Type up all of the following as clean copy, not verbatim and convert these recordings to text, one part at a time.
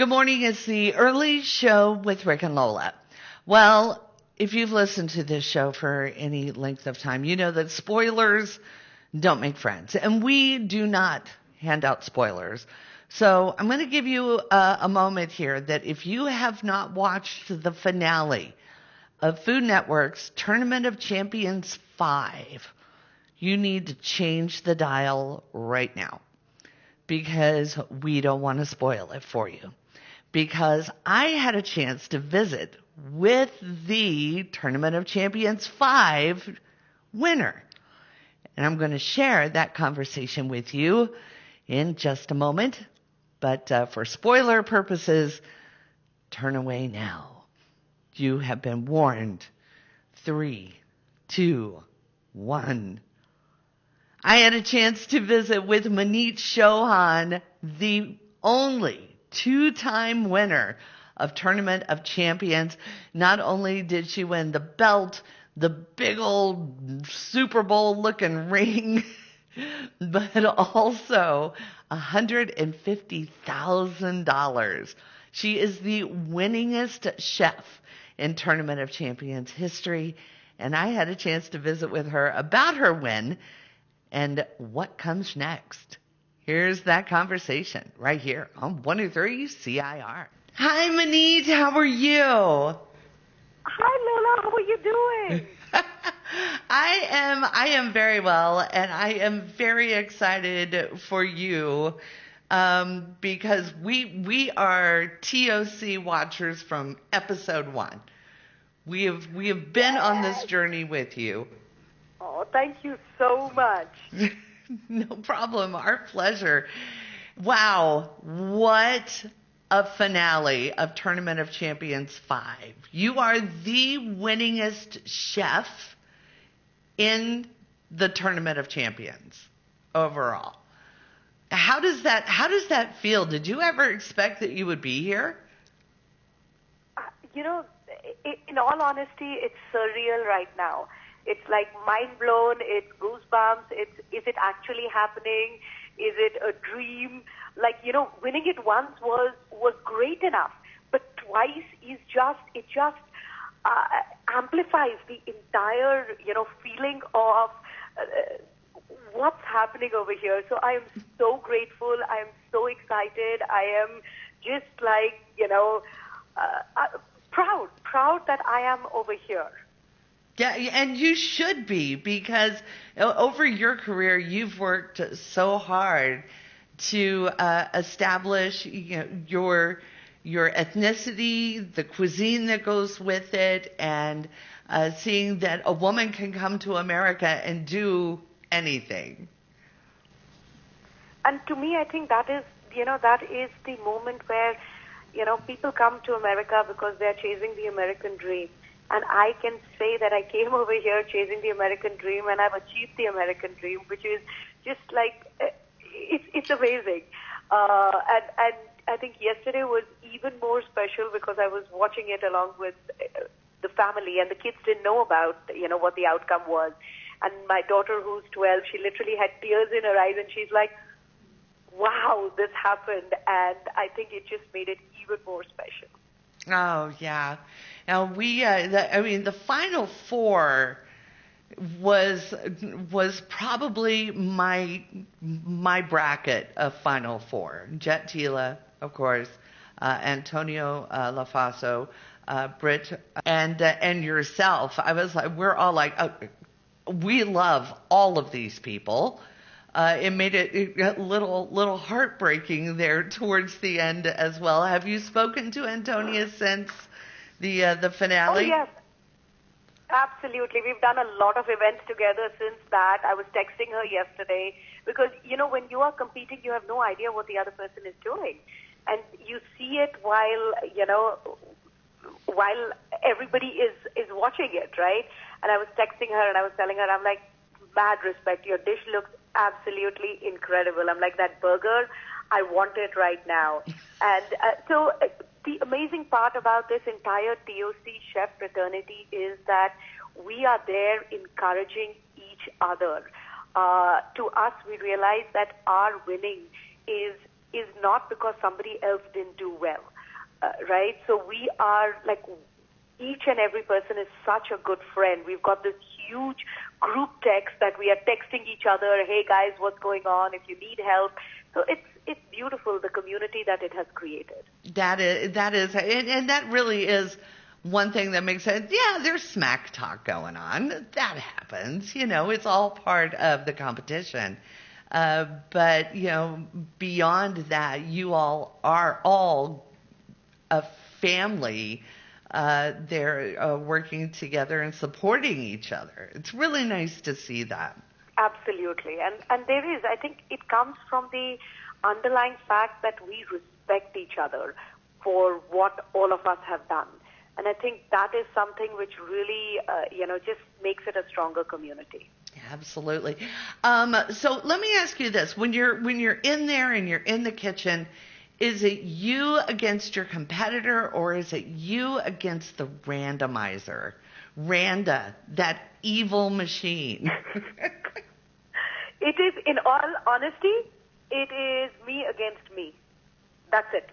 Good morning. It's the early show with Rick and Lola. Well, if you've listened to this show for any length of time, you know that spoilers don't make friends. And we do not hand out spoilers. So I'm going to give you a moment here that if you have not watched the finale of Food Network's Tournament of Champions 5, you need to change the dial right now because we don't want to spoil it for you. Because I had a chance to visit with the Tournament of Champions 5 winner. And I'm going to share that conversation with you in just a moment. But for spoiler purposes, turn away now. You have been warned. 3, 2, 1. I had a chance to visit with Manit Chauhan, the only two-time winner of Tournament of Champions. Not only did she win the belt, the big old Super Bowl looking ring, but also $150,000. She is the winningest chef in Tournament of Champions history, and I had a chance to visit with her about her win and what comes next. Here's that conversation right here on 103 CIR. Hi, Manit. How are you? Hi, Lola. How are you doing? I am very well, and I am very excited for you because we are TOC watchers from episode 1. We have been on this journey with you. Oh, thank you so much. No problem. Our pleasure. Wow. What a finale of Tournament of Champions 5. You are the winningest chef in the Tournament of Champions overall. How does that feel? Did you ever expect that you would be here? In all honesty, it's surreal right now. It's like mind blown. It's goosebumps. Is it actually happening? Is it a dream? Winning it once was great enough, but twice it just amplifies the entire feeling of what's happening over here. So I am so grateful. I am so excited. I am just proud that I am over here. Yeah, and you should be, because over your career, you've worked so hard to establish your ethnicity, the cuisine that goes with it, and seeing that a woman can come to America and do anything. And to me, I think that is the moment where, people come to America because they're chasing the American dream. And I can say that I came over here chasing the American dream, and I've achieved the American dream, which is just like, it's amazing. And I think yesterday was even more special because I was watching it along with the family, and the kids didn't know about, what the outcome was. And my daughter, who's 12, she literally had tears in her eyes, and she's like, wow, this happened. And I think it just made it even more special. Oh, yeah. Now the Final Four was probably my bracket of Final Four. Jet Tila, of course, Antonio Lafaso, Britt, and yourself. I was like, we're all like, we love all of these people. It made it a little heartbreaking there towards the end as well. Have you spoken to Antonia since the finale? Oh, yes. Absolutely. We've done a lot of events together since that. I was texting her yesterday because, when you are competing, you have no idea what the other person is doing. And you see it while everybody is watching it, right? And I was texting her and I was telling her, I'm like, mad respect. Your dish looks absolutely incredible. I'm like, that burger, I want it right now. And so the amazing part about this entire TOC chef fraternity is that we are there encouraging each other. To us, we realize that our winning is is not because somebody else didn't do well, right? So we are like, each and every person is such a good friend. We've got this huge group text that we are texting each other, hey guys, what's going on, if you need help. So it's beautiful, the community that it has created. That is, and that really is one thing that makes it, yeah, there's smack talk going on. That happens, it's all part of the competition. But, beyond that, you all are all a family. They're working together and supporting each other. It's really nice to see that. Absolutely. And there is, I think it comes from the underlying fact that we respect each other for what all of us have done. And I think that is something which really, just makes it a stronger community. Absolutely. So let me ask you this. When you're in there and you're in the kitchen, is it you against your competitor, or is it you against the randomizer? Randa, that evil machine. It is, in all honesty, it is me against me. That's it.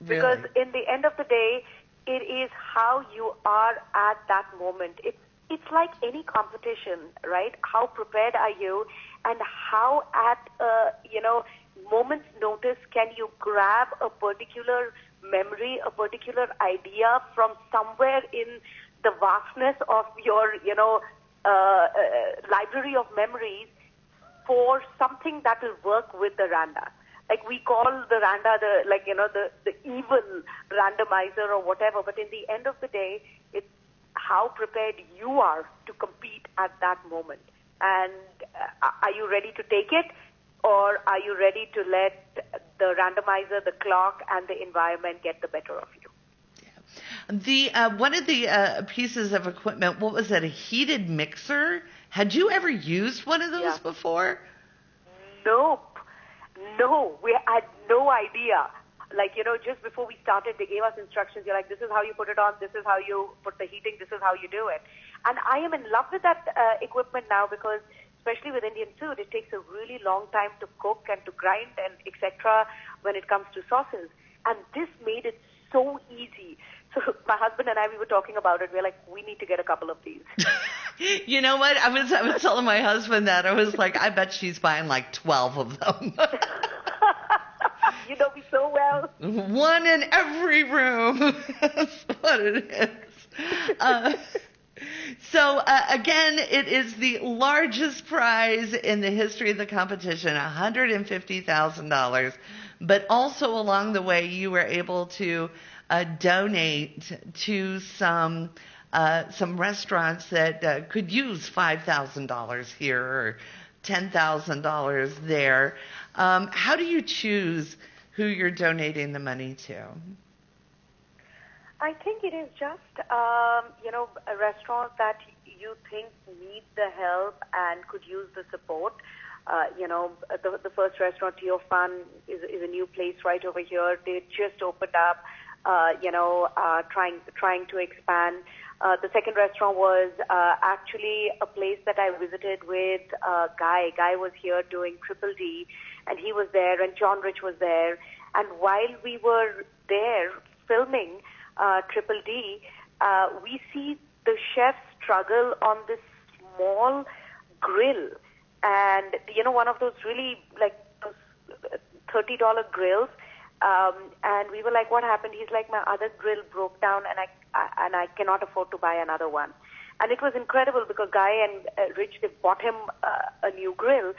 Really? Because in the end of the day, it is how you are at that moment. It's like any competition, right? How prepared are you, and how at moment's notice can you grab a particular memory, a particular idea from somewhere in the vastness of your library of memories for something that will work with the Randa. Like we call the Randa the evil randomizer or whatever, but in the end of the day, it's how prepared you are to compete at that moment. And are you ready to take it, or are you ready to let the randomizer, the clock, and the environment get the better of you? The one of the pieces of equipment, what was that, a heated mixer? Had you ever used one of those before? Nope. No, we had no idea. Like, just before we started, they gave us instructions. You're like, this is how you put it on, this is how you put the heating, this is how you do it. And I am in love with that equipment now, because especially with Indian food, it takes a really long time to cook and to grind and etc. when it comes to sauces. And this made it so easy. So my husband and I, we were talking about it. We're like, we need to get a couple of these. You know what? I was telling my husband that. I was like, I bet she's buying like 12 of them. You know me so well. One in every room. That's what it is. So again, it is the largest prize in the history of the competition, $150,000. But also along the way, you were able to donate to some restaurants that could use $5,000 here or $10,000 there. How do you choose who you're donating the money to? I think it is just, a restaurant that you think need the help and could use the support. The first restaurant, Tearful, is a new place right over here. They just opened up, trying to expand. The second restaurant was actually a place that I visited with Guy. Guy was here doing Triple D, and he was there, and John Rich was there. And while we were there filming Triple D, we see the chef struggle on this small grill. And, one of those really, like, those $30 grills. And we were like, what happened? He's like, my other grill broke down, and I cannot afford to buy another one. And it was incredible because Guy and Rich, they bought him a new grill.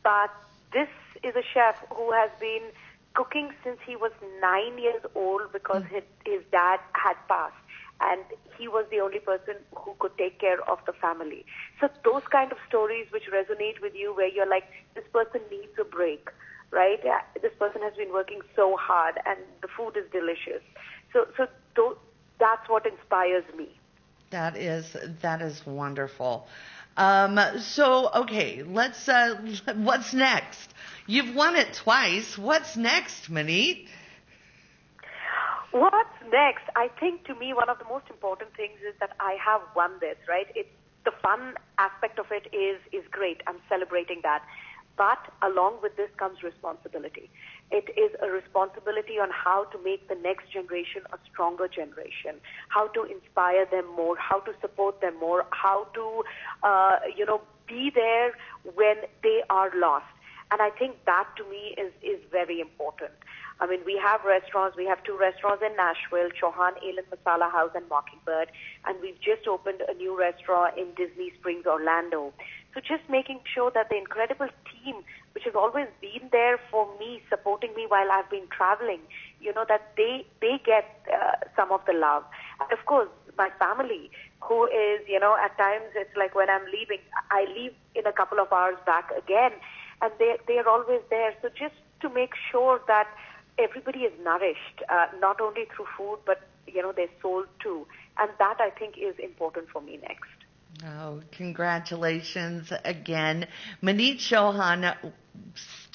But this is a chef who has been cooking since he was 9 years old because his dad had passed. And he was the only person who could take care of the family. So those kind of stories which resonate with you, where you're like, this person needs a break, right? This person has been working so hard, and the food is delicious. So that's what inspires me. That is wonderful. So okay, let's. What's next? You've won it twice. What's next, Manit? What's next? I think to me one of the most important things is that I have won this, right? It's the fun aspect of it is great. I'm celebrating that. But along with this comes responsibility. It is a responsibility on how to make the next generation a stronger generation, how to inspire them more, how to support them more, how to, be there when they are lost. And I think that to me is very important. I mean, we have restaurants. We have 2 restaurants in Nashville, Chauhan Ale and Masala House and Mockingbird. And we've just opened a new restaurant in Disney Springs, Orlando. So just making sure that the incredible team, which has always been there for me, supporting me while I've been traveling, that they get some of the love. And of course, my family, who is, at times it's like when I'm leaving, I leave in a couple of hours back again. And they are always there. So just to make sure that everybody is nourished, not only through food, but, their soul too. And that, I think, is important for me next. Oh, congratulations again. Manit Chauhan,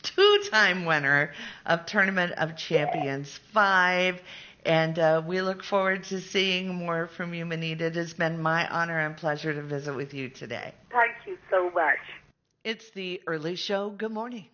2-time winner of Tournament of Champions 5. And we look forward to seeing more from you, Manit. It has been my honor and pleasure to visit with you today. Thank you so much. It's the Early Show. Good morning.